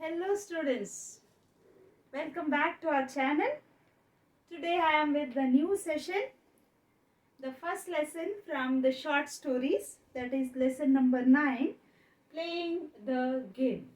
Hello students, welcome back to our channel. Today I am with the new session, the first lesson from the short stories, that is lesson number 9, playing the game.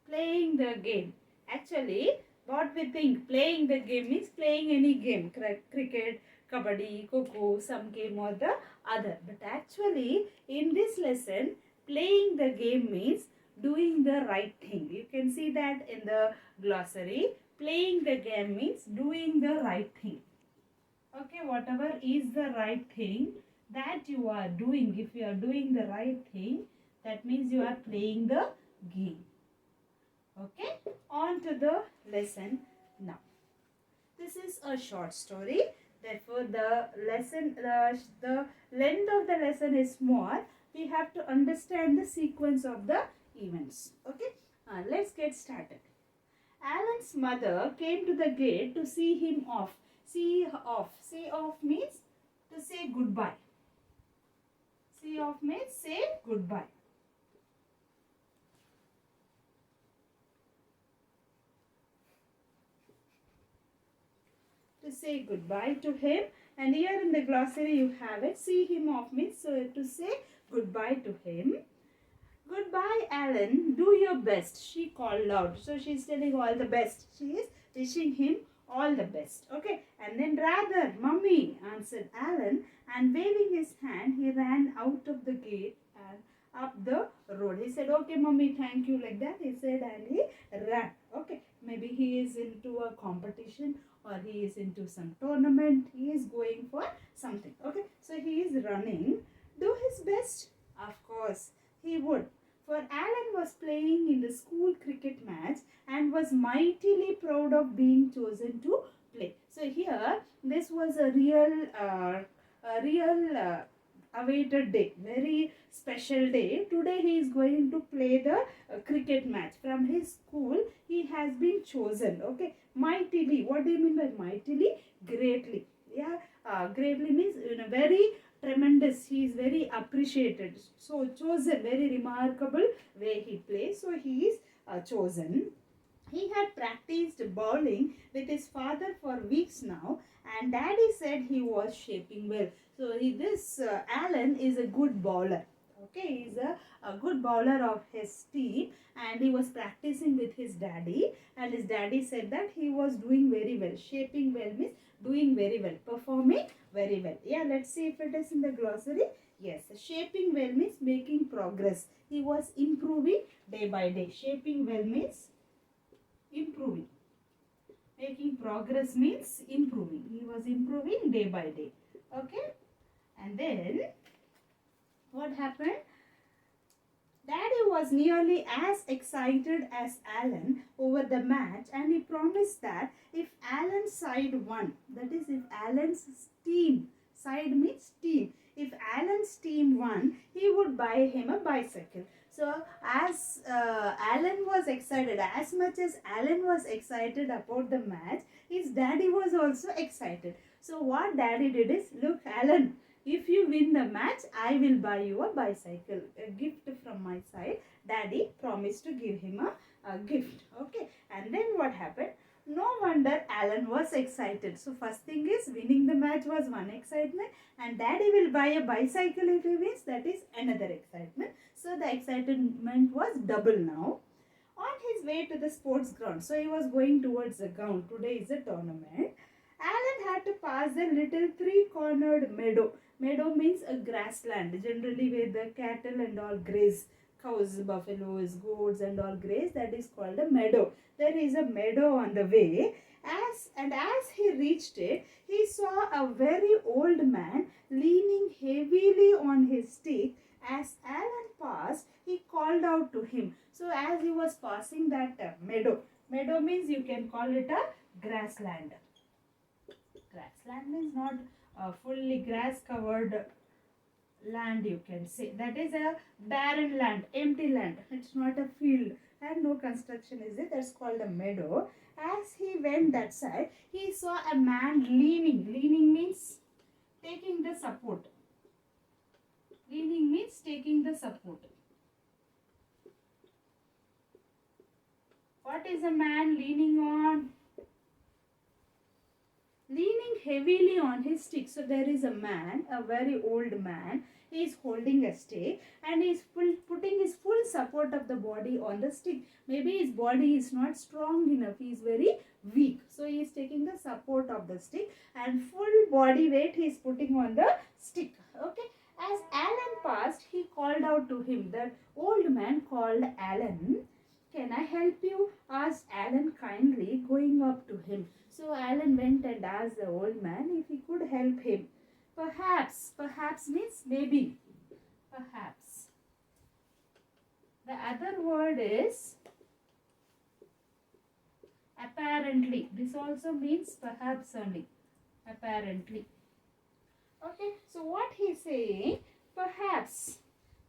Playing the game. Actually, what we think playing the game means playing any game, cricket, kabaddi, kho, some game or the other. But actually, in this lesson, playing the game means doing the right thing. You can see that in the glossary. Playing the game means doing the right thing. Okay, whatever is the right thing that you are doing, if you are doing the right thing, that means you are playing the game. Okay, on to the lesson now. This is a short story. Therefore, the length of the lesson is small. We have to understand the sequence of the events. Okay, let's get started. Alan's mother came to the gate to see him off. See off. See off means to say goodbye. See off means say goodbye. To say goodbye to him, and here in the glossary you have it. See him off means to say goodbye to him. Goodbye, Alan. Do your best, she called out. So she's telling all the best. She is wishing him all the best. Okay, and then rather, mummy, answered Alan, and waving his hand, he ran out of the gate and up the road. He said, okay, mummy, thank you, like that. He said, and he ran. Okay, maybe he is into a competition or he is into some tournament. He is going for something. Okay, so he is running. Do his best? Of course, he would. For Alan was playing in the school cricket match and was mightily proud of being chosen to play. So here, this was a real awaited day, very special day. Today he is going to play the cricket match. From his school, he has been chosen. Okay, mightily. What do you mean by mightily? Greatly. Yeah, greatly means in a very tremendous. He is very appreciated. So chosen, very remarkable way he plays. So he is chosen. He had practiced bowling with his father for weeks now, and daddy said he was shaping well. So this Alan is a good bowler. Okay, he is a good bowler of his team, and he was practicing with his daddy, and his daddy said that he was doing very well. Shaping well means doing very well, performing very well. Yeah, let's see if it is in the glossary. Yes, shaping well means making progress. He was improving day by day. Shaping well means improving. Making progress means improving. He was improving day by day. Okay. And then what happened? Daddy was nearly as excited as Alan over the match, and he promised that if Alan's side won, that is if Alan's team, side means team, if Alan's team won, he would buy him a bicycle. So as Alan was excited, as much as Alan was excited about the match, his daddy was also excited. So what daddy did is, look Alan, if you win the match, I will buy you a bicycle. A gift from my side. Daddy promised to give him a gift. Okay. And then what happened? No wonder Alan was excited. So first thing is winning the match was one excitement, and daddy will buy a bicycle if he wins. That is another excitement. So the excitement was double now. On his way to the sports ground. So he was going towards the ground. Today is a tournament. Alan had to pass a little three-cornered meadow. Meadow means a grassland, generally where the cattle and all graze. Cows, buffaloes, goats and all graze. That is called a meadow. There is a meadow on the way. As he reached it, he saw a very old man leaning heavily on his stick. As Alan passed, he called out to him. So as he was passing that meadow means you can call it a grassland. Grassland means not fully grass covered land, you can say. That is a barren land, empty land. It's not a field and no construction is it. That's called a meadow. As he went that side, he saw a man leaning. Leaning means taking the support. Leaning means taking the support. is a man leaning on? Leaning heavily on his stick. So there is a man, a very old man. He is holding a stick and he is putting his full support of the body on the stick. Maybe his body is not strong enough. He is very weak. So he is taking the support of the stick and full body weight he is putting on the stick. Okay. As Alan passed, he called out to him. The old man called Alan. Can I help you? Asked Alan kindly, going up to him. So Alan went and asked the old man if he could help him. Perhaps. Perhaps means maybe. Perhaps. The other word is apparently. This also means perhaps only. Apparently. Okay, so what he's saying, perhaps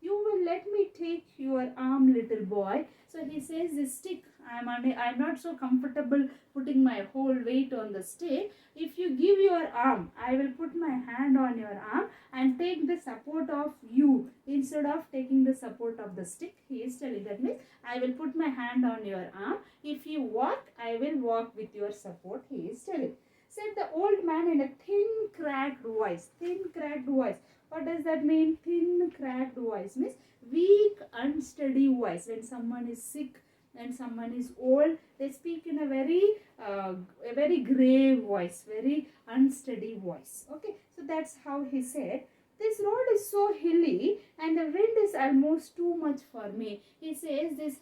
you will let me take your arm, little boy. So he says, this stick, I'm not so comfortable putting my whole weight on the stick. If you give your arm, I will put my hand on your arm and take the support of you instead of taking the support of the stick. He is telling, that means I will put my hand on your arm. If you walk, I will walk with your support, he is telling. Said the old man in a thin, cracked voice. Thin, cracked voice. What does that mean? Thin, cracked voice means weak, unsteady voice. When someone is sick and someone is old, they speak in a very grave voice, very unsteady voice. Okay, so that's how he said. This road is so hilly and the wind is almost too much for me. He says this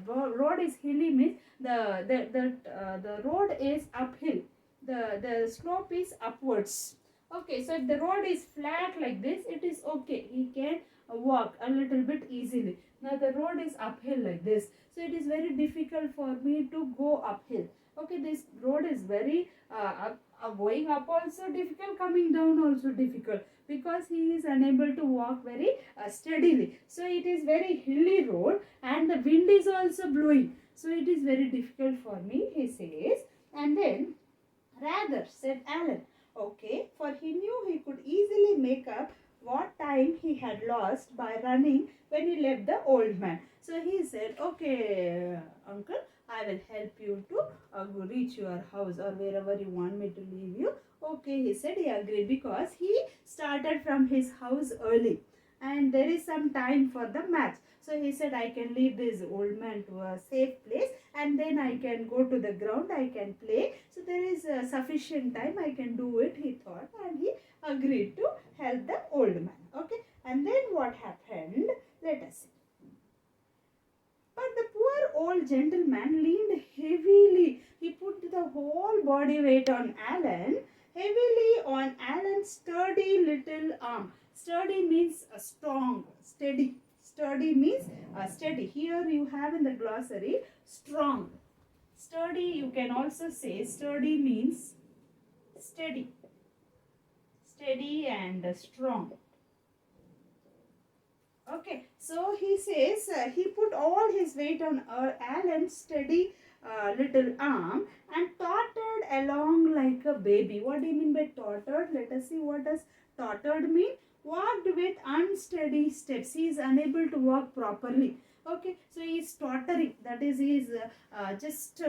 road is hilly means the road is uphill. The slope is upwards. Okay, so if the road is flat like this, it is okay. He can walk a little bit easily. Now the road is uphill like this. So it is very difficult for me to go uphill. Okay, this road is very, going up also difficult, coming down also difficult. Because he is unable to walk very steadily. So it is very hilly road and the wind is also blowing. So it is very difficult for me, he says. And then, rather, said Alan. Okay, for he knew he could easily make up what time he had lost by running when he left the old man. So he said, okay, uncle, I will help you to reach your house or wherever you want me to leave you. Okay, he said. He agreed because he started from his house early and there is some time for the match. So he said, I can leave this old man to a safe place and then I can go to the ground, I can play. So there is sufficient time, I can do it, he thought, and he agreed to help the old man. Okay, and then what happened? Let us see. But the poor old gentleman leaned heavily. He put the whole body weight on Alan, heavily on Alan's sturdy little arm. Sturdy means strong, steady. Sturdy means steady. Here you have in the glossary strong. Sturdy, you can also say sturdy means steady. Steady and strong. Okay, so he says he put all his weight on Alan's steady little arm and tottered along like a baby. What do you mean by tottered? Let us see what does tottered mean. Walked with unsteady steps. He is unable to walk properly. Okay, so he is tottering. That is, he is just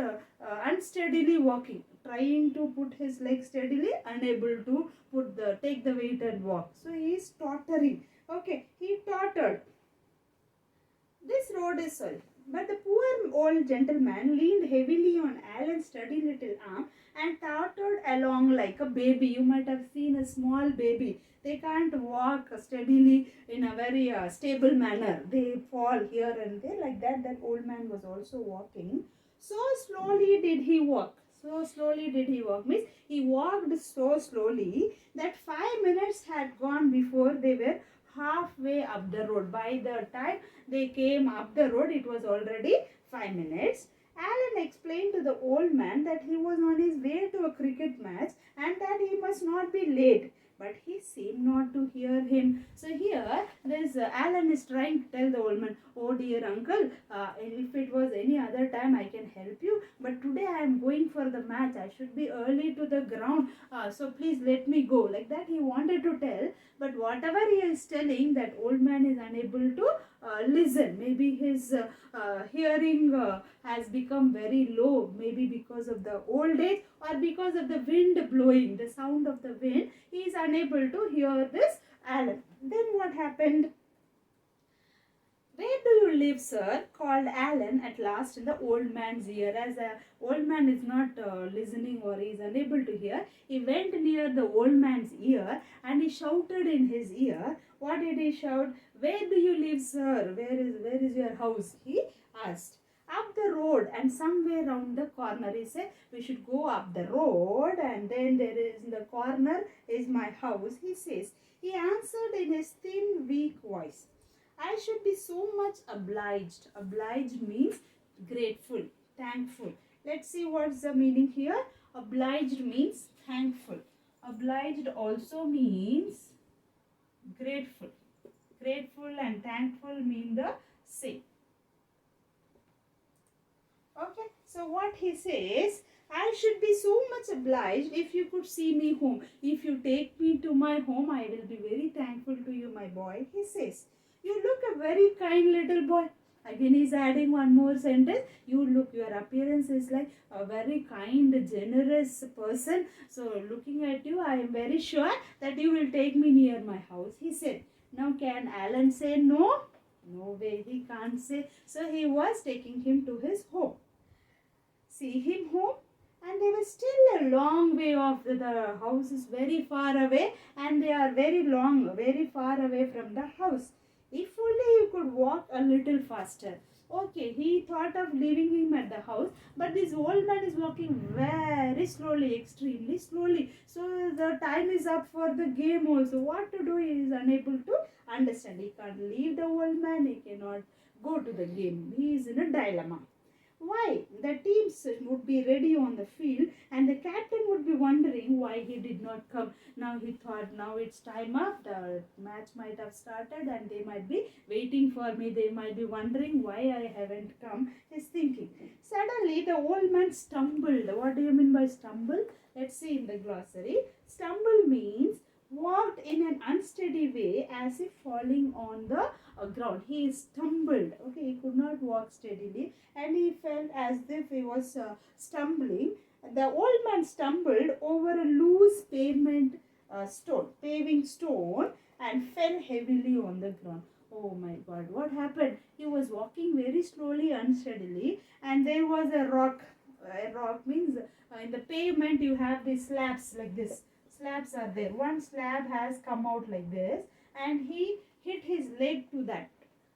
unsteadily walking, trying to put his legs steadily, unable to take the weight and walk. So he is tottering. Okay, he tottered. This road is sorry. But the poor old gentleman leaned heavily on Alan's sturdy little arm and tottered along like a baby. You might have seen a small baby. They can't walk steadily in a very stable manner. They fall here and there like that. That old man was also walking. So slowly did he walk. So slowly did he walk. Means he walked so slowly that 5 minutes had gone before they were halfway up the road. By the time they came up the road, it was already 5 minutes. Alan explained to the old man that he was on his way to a cricket match and that he must not be late. But he seemed not to hear him. So here, this Alan is trying to tell the old man, oh dear uncle, if it was any other time, I can help you. But today I am going for the match. I should be early to the ground. So please let me go. Like that he wanted to tell. But whatever he is telling, that old man is unable to listen. Maybe his hearing has become very low, maybe because of the old age or because of the wind blowing, the sound of the wind. He is unable to hear this Alan. Then what happened? "Where do you live, sir?" called Alan at last in the old man's ear. As the old man is not listening or is unable to hear, he went near the old man's ear and he shouted in his ear. What did he shout? "Where do you live, sir? Where is your house?" he asked. "Up the road and somewhere round the corner." He said, "We should go up the road and then there is in the corner is my house," he says. He answered in his thin, weak voice. "I should be so much obliged." Obliged means grateful, thankful. Let's see what's the meaning here. Obliged means thankful. Obliged also means grateful. Grateful and thankful mean the same. Okay, so what he says, "I should be so much obliged if you could see me home. If you take me to my home, I will be very thankful to you, my boy," he says. "You look a very kind little boy." Again, he's adding one more sentence. "You look, your appearance is like a very kind, generous person. So, looking at you, I am very sure that you will take me near my house," he said. Now, can Alan say no? No way, he can't say. So, he was taking him to his home. See him home, and they were still a long way off. The house is very far away and they are very far away from the house. If only you could walk a little faster. Okay, he thought of leaving him at the house, but this old man is walking very slowly, extremely slowly. So the time is up for the game also. What to do, he is unable to understand. He can't leave the old man, he cannot go to the game. He is in a dilemma. Why? The teams would be ready on the field and the captain would be wondering why he did not come. Now he thought, now it's time up, the match might have started and they might be waiting for me. They might be wondering why I haven't come. He's thinking. Suddenly the old man stumbled. What do you mean by stumble? Let's see in the glossary. Stumble means walked in an unsteady way as if falling on the ground. He stumbled. Okay, he could not walk steadily and he felt as if he was stumbling. The old man stumbled over a loose paving stone and fell heavily on the ground. Oh my God, what happened? He was walking very slowly, unsteadily, and there was a rock. A rock means in the pavement you have these slabs like this. Slabs are there. One slab has come out like this and he hit his leg to that.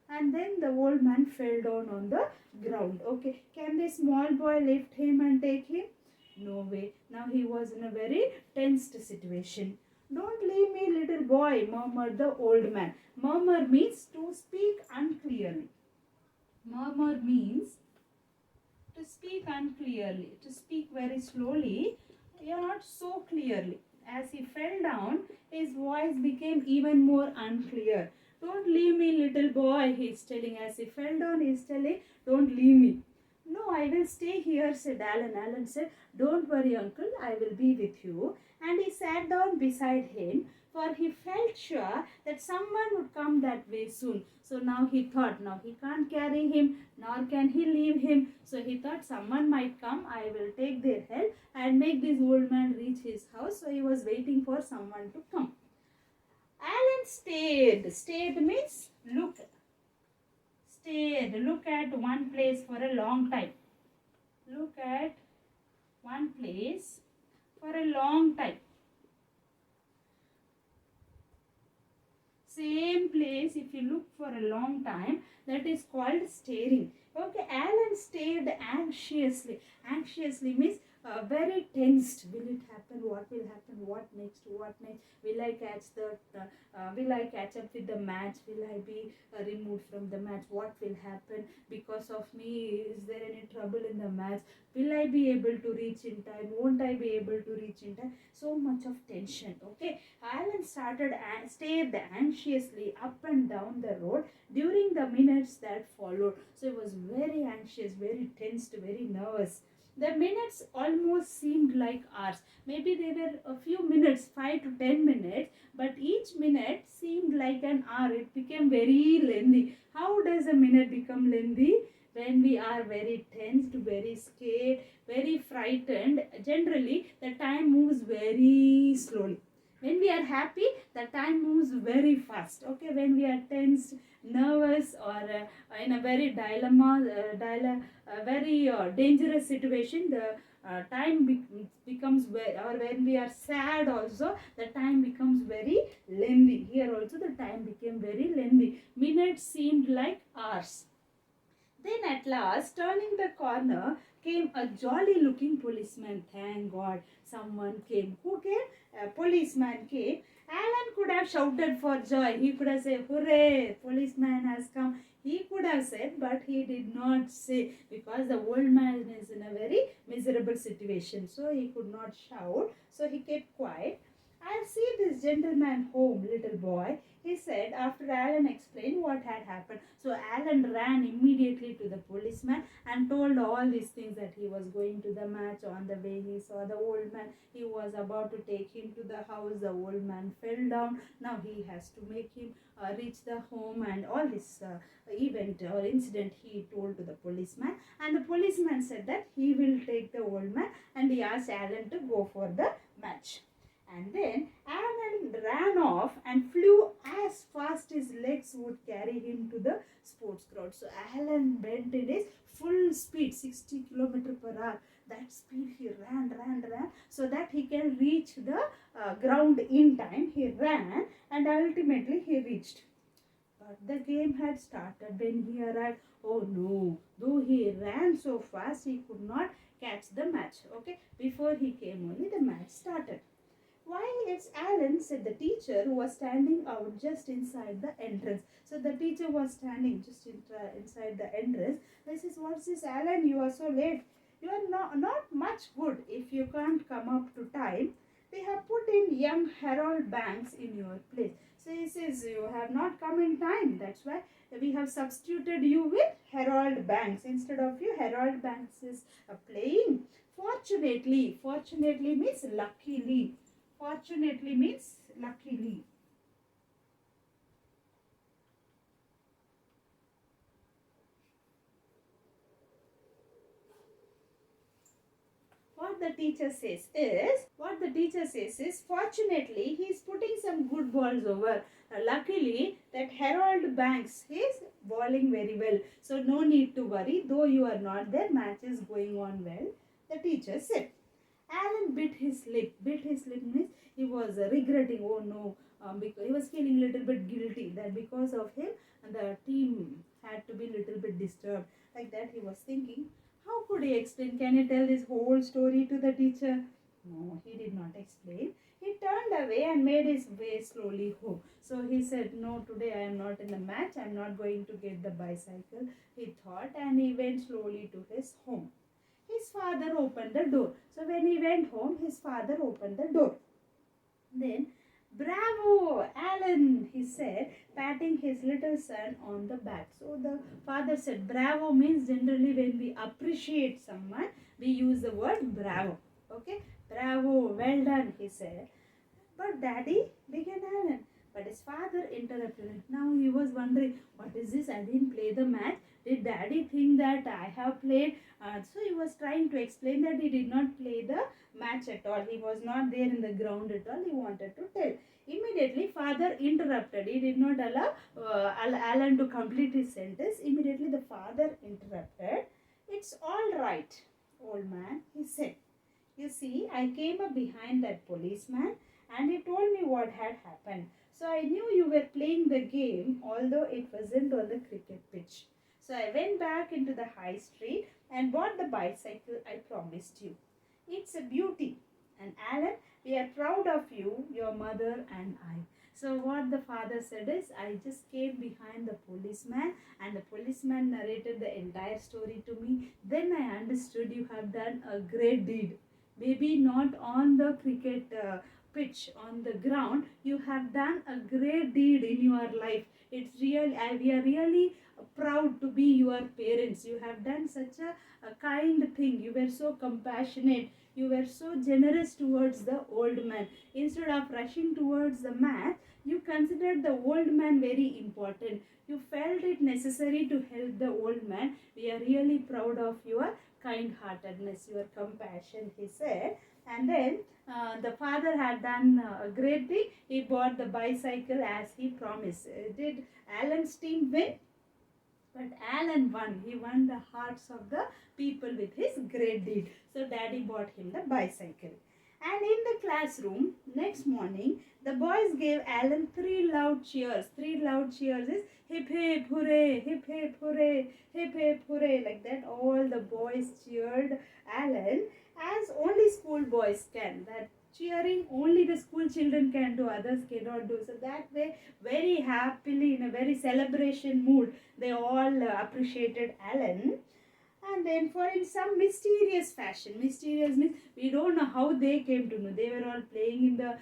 And then the old man fell down on the ground. Okay, can the small boy lift him and take him? No way. Now he was in a very tensed situation. Don't leave me, little boy, murmured the old man. Murmur means to speak unclearly. Murmur means to speak unclearly, to speak very slowly, not so clearly. As he fell down, his voice became even more unclear. Don't leave me, little boy, he is telling. As he fell down, he is telling, don't leave me. No, I will stay here, said Alan. Alan said, don't worry, uncle, I will be with you. And he sat down beside him, for he felt sure that someone would come that way soon. So now he thought, now he can't carry him, nor can he leave him. So he thought someone might come, I will take their help and make this old man reach his house. So he was waiting for someone to come. Alan stayed. Stayed means look. Stayed. Look at one place for a long time. Look at one place for a long time. Same place, if you look for a long time, that is called staring. Okay, Alan stared anxiously. Anxiously means very tensed. Will it happen? What will happen? What next? What next? Will I catch up with the match? Will I be removed from the match? What will happen because of me? Is there any trouble in the match? Will I be able to reach in time? Won't I be able to reach in time? So much of tension. Okay, Alan stared anxiously up and down the road during the minutes that followed. So he was very anxious, very tensed, very nervous. The minutes almost seemed like hours. Maybe they were a few minutes, 5 to 10 minutes, but each minute seemed like an hour. It became very lengthy. How does a minute become lengthy? When we are very tensed, very scared, very frightened, generally the time moves very slowly. When we are happy, the time moves very fast. Okay, when we are tensed, nervous, or in a very very dangerous situation, the becomes very, or when we are sad also, the time becomes very lengthy. Here also the time became very lengthy. Minutes seemed like hours. Then at last, turning the corner, came a jolly looking policeman. Thank God, someone came. Who came? A policeman came. Alan could have shouted for joy. He could have said, "Hooray, policeman has come." He could have said, but he did not say, because the old man is in a very miserable situation. So he could not shout. So he kept quiet. "I'll see this gentleman home, little boy," he said after Alan explained what had happened. So Alan ran immediately to the policeman and told all these things, that he was going to the match. On the way he saw the old man. He was about to take him to the house. The old man fell down. Now he has to make him reach the home, and all this event or incident he told to the policeman. And the policeman said that he will take the old man, and he asked Alan to go for the match. And then Alan ran off and flew as fast his legs would carry him to the sports ground. So Alan went in his full speed, 60 kilometer per hour. That speed he ran, so that he can reach the ground in time. He ran and ultimately he reached. But the game had started when he arrived. Oh no, though he ran so fast, he could not catch the match. Okay, before he came only, the match started. "Why, it's Alan," said the teacher, who was standing out just inside the entrance. So the teacher was standing just inside the entrance. What's this, Alan? You are so late. You are not much good if you can't come up to time. We have put in young Harold Banks in your place." So he says, "You have not come in time. That's why we have substituted you with Harold Banks. Instead of you, Harold Banks is playing. Fortunately means luckily. Fortunately means luckily. What the teacher says is, fortunately he is putting some good balls over. Luckily that Harold Banks is bowling very well. So no need to worry. Though you are not there, match is going on well," the teacher said. Alan bit his lip. Bit his lip means he was regretting. Oh no, because he was feeling a little bit guilty that because of him the team had to be a little bit disturbed. Like that he was thinking. How could he explain? Can he tell this whole story to the teacher? No, he did not explain. He turned away and made his way slowly home. So he said, "No, today I am not in the match. I am not going to get the bicycle," he thought, and he went slowly to his home. His father opened the door. So when he went home, his father opened the door. Then, "Bravo, Alan," he said, patting his little son on the back. So the father said, bravo means generally when we appreciate someone, we use the word bravo. Okay, bravo, well done, he said. "But daddy," began Alan. But his father interrupted him. Now he was wondering, what is this? I didn't play the match. Did daddy think that I have played? So he was trying to explain that he did not play the match at all. He was not there in the ground at all. He wanted to tell. Immediately, father interrupted. He did not allow Alan to complete his sentence. Immediately, the father interrupted. "It's all right, old man," he said. "You see, I came up behind that policeman and he told me what had happened. So I knew you were playing the game, although it wasn't on the cricket pitch. So I went back into the high street and bought the bicycle I promised you. It's a beauty. And Alan, we are proud of you, your mother and I." So what the father said is, "I just came behind the policeman and the policeman narrated the entire story to me. Then I understood you have done a great deed. Maybe not on the cricket pitch, on the ground, you have done a great deed in your life. It's real. We are really proud to be your parents. You have done such a kind thing. You were so compassionate. You were so generous towards the old man. Instead of rushing towards the math, you considered the old man very important. You felt it necessary to help the old man. We are really proud of your kind-heartedness, your compassion, he said. And then the father had done a great thing. He bought the bicycle as he promised. Did Alan's team win? But Alan won. He won the hearts of the people with his great deed. So daddy bought him the bicycle. And in the classroom, next morning, the boys gave Alan three loud cheers. Three loud cheers is hip hip hooray, hip hip hooray, hip hip hooray. Like that, all the boys cheered Alan as only school boys can. That cheering only the school children can do, others cannot do. So that way, very happily, in a very celebration mood, they all appreciated Alan. And then for in some mysterious fashion, mysterious means we don't know how they came to know. They were all playing in the,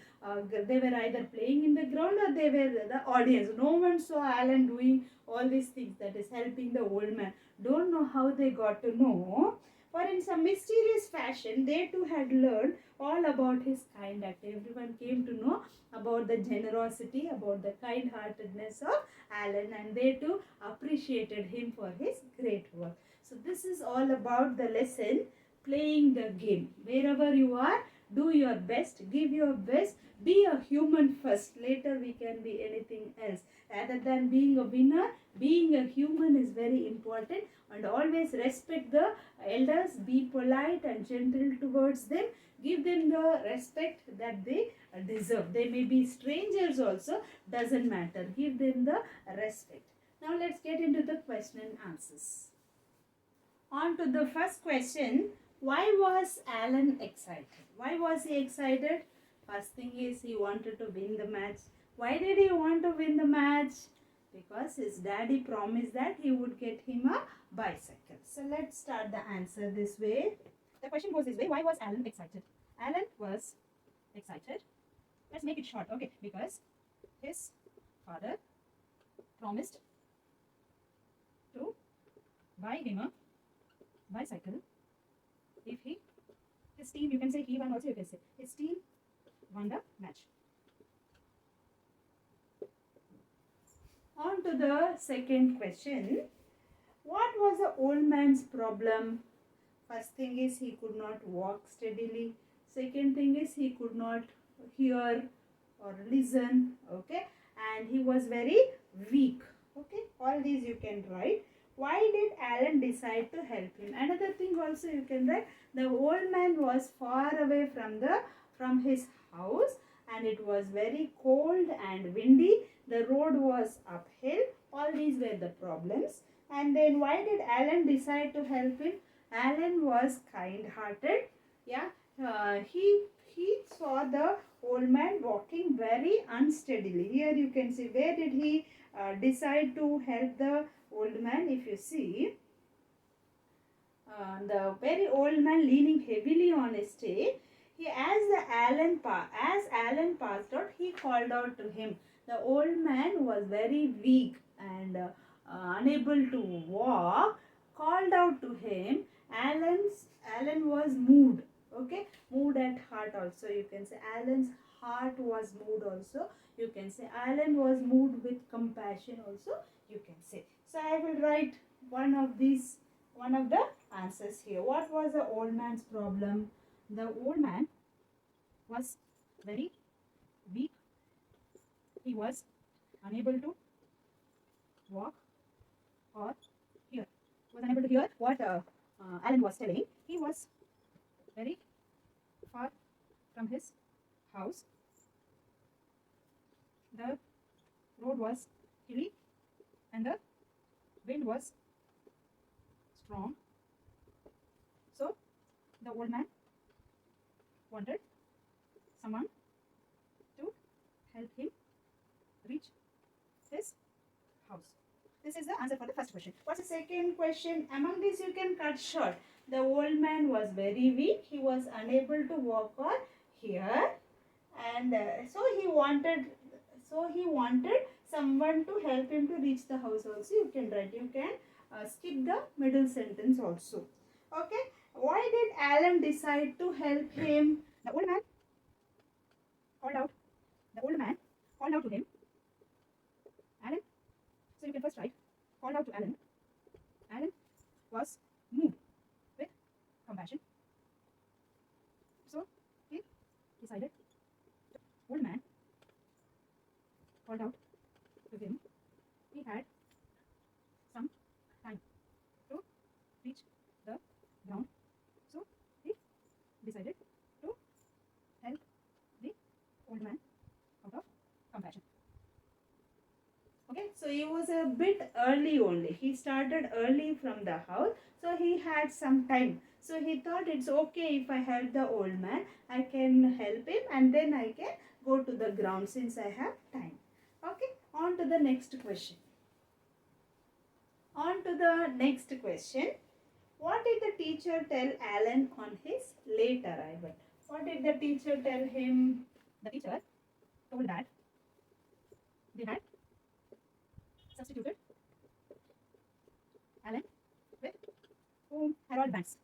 they were either playing in the ground or they were the audience. No one saw Alan doing all these things, that is helping the old man. Don't know how they got to know. For in some mysterious fashion, they too had learned all about his kind act. Everyone came to know about the generosity, about the kind-heartedness of Alan, and they too appreciated him for his great work. So this is all about the lesson, playing the game. Wherever you are, do your best, give your best, be a human first. Later we can be anything else. Rather than being a winner, being a human is very important. And always respect the elders, be polite and gentle towards them. Give them the respect that they deserve. They may be strangers also, doesn't matter. Give them the respect. Now let's get into the question and answers. On to the first question, why was Alan excited? Why was he excited? First thing is he wanted to win the match. Why did he want to win the match? Because his daddy promised that he would get him a bicycle. So let's start the answer this way. The question goes this way, why was Alan excited? Alan was excited. Let's make it short, okay? Because his father promised to buy him a bicycle if his team, you can say he won also, you can say his team won the match. On to the second question. What was the old man's problem? First thing is he could not walk steadily. Second thing is he could not hear or listen, okay, and he was very weak, okay. All these you can write. Why did Alan decide to help him? Another thing also you can write, the old man was far away from his house and it was very cold and windy. The road was uphill. All these were the problems. And then why did Alan decide to help him? Alan was kind-hearted. Yeah, he saw the old man walking very unsteadily. Here you can see where did he decide to help the old man. If you see, the very old man leaning heavily on a stay, as Alan passed out, he called out to him. The old man was very weak and unable to walk, called out to him. Alan was moved, okay, moved at heart also, you can say. Alan's heart was moved also, you can say. Alan was moved with compassion also, you can say. So I will write one of the answers here. What was the old man's problem? The old man was very weak. He was unable to walk or hear. Was unable to hear what Alan was telling. He was very far from his house. The road was hilly and the wind was strong. So the old man wanted someone to help him reach his house. This is the answer for the first question. What's the second question? Among these you can cut short. The old man was very weak. He was unable to walk or hear, and so he wanted someone to help him to reach the house also you can write. You can skip the middle sentence also. Okay. Why did Alan decide to help him? The old man called out. The old man called out to him. Alan. So you can first write called out to Alan. Alan was moved with compassion. So he decided. The old man called out to him. He had some time to reach the ground. So he decided to help the old man out of compassion. Okay, so he was a bit early only. He started early from the house. So he had some time. So he thought it's okay if I help the old man. I can help him and then I can go to the ground since I have time. Okay, on to the next question. On to the next question. What did the teacher tell Alan on his late arrival? What did the teacher tell him? The teacher told that they had substituted Alan with whom? Harold Banks.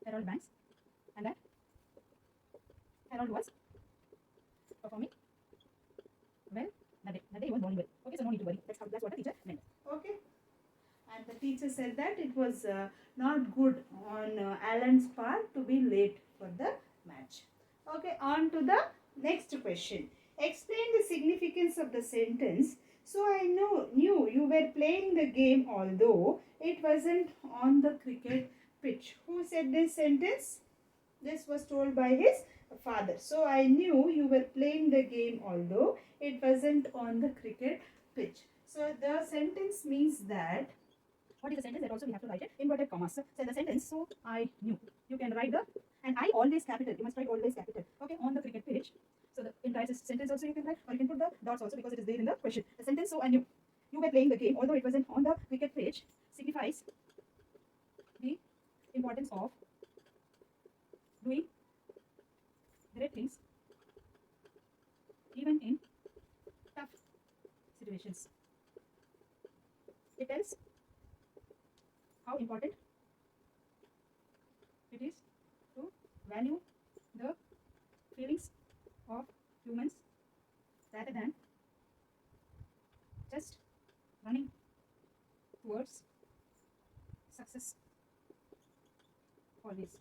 Harold Banks. And that Harold was performing well that day. That day he was bowling well. Okay, so no need to worry. That's what the teacher meant. Okay. And the teacher said that it was not good on Alan's part to be late for the match. Okay, on to the next question. Explain the significance of the sentence. So I knew you were playing the game although it wasn't on the cricket pitch. Who said this sentence? This was told by his father. So I knew you were playing the game although it wasn't on the cricket pitch. So the sentence means that, what is the sentence? That also we have to write it inverted commas. So the sentence, so I knew. You can write the, and I always capital. You must write always capital. Okay, on the cricket pitch. So the entire sentence also you can write, or you can put the dots also because it is there in the question. The sentence, so I knew. You were playing the game, although it wasn't on the cricket pitch, signifies the importance of doing great things even in tough situations. It tells how important it is to value the feelings of humans rather than just running towards success always.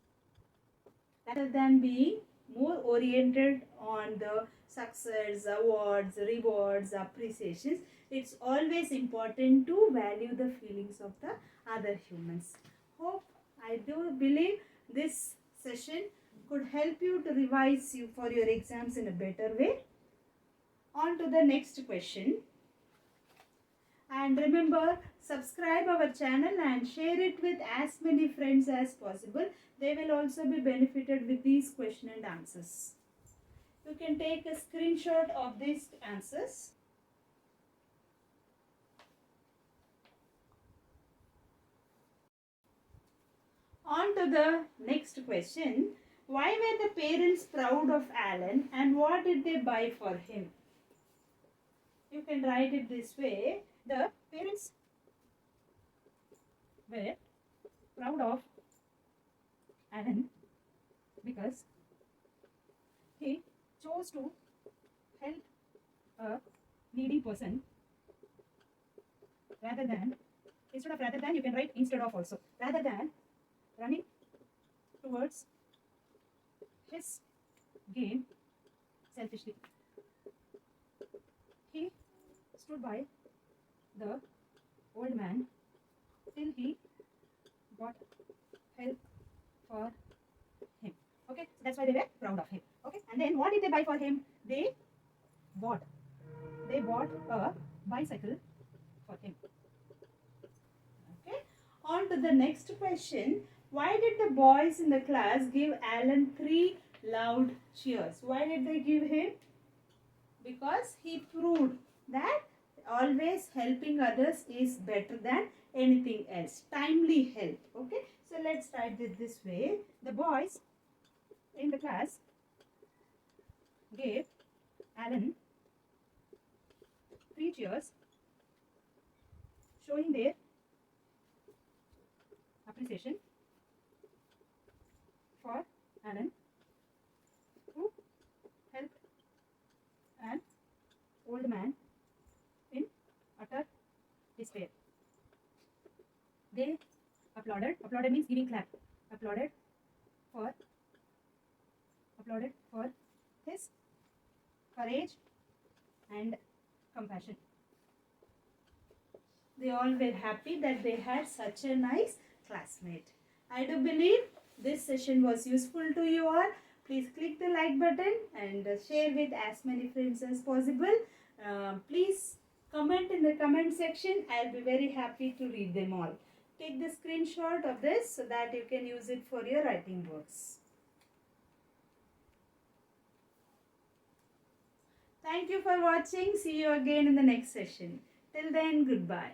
Rather than being more oriented on the success, awards, rewards, appreciations, it's always important to value the feelings of the other humans. Hope, I do believe this session could help you to revise you for your exams in a better way. On to the next question. And remember, subscribe our channel and share it with as many friends as possible. They will also be benefited with these question and answers. You can take a screenshot of these answers. On to the next question. Why were the parents proud of Alan and what did they buy for him? You can write it this way. The parents were proud of Alan because he chose to help a needy person rather than, instead of rather than, you can write instead of also. Rather than running towards his gain selfishly, he stood by the old man till he got help for him. Okay, so that's why they were proud of him. Okay, and then what did they buy for him? They bought a bicycle for him. Okay, on to the next question. Why did the boys in the class give Alan 3 loud cheers? Why did they give him? Because he proved that always helping others is better than anything else. Timely help. Okay, so let's write it this way. The boys in the class gave Alan 3 cheers showing their appreciation for Alan, who helped an old man in utter despair. They applauded. Applauded means giving clap. Applauded for his courage and compassion. They all were happy that they had such a nice classmate. I do believe this session was useful to you all. Please click the like button and share with as many friends as possible. Please comment in the comment section. I'll be very happy to read them all. Take the screenshot of this so that you can use it for your writing works. Thank you for watching. See you again in the next session. Till then, goodbye.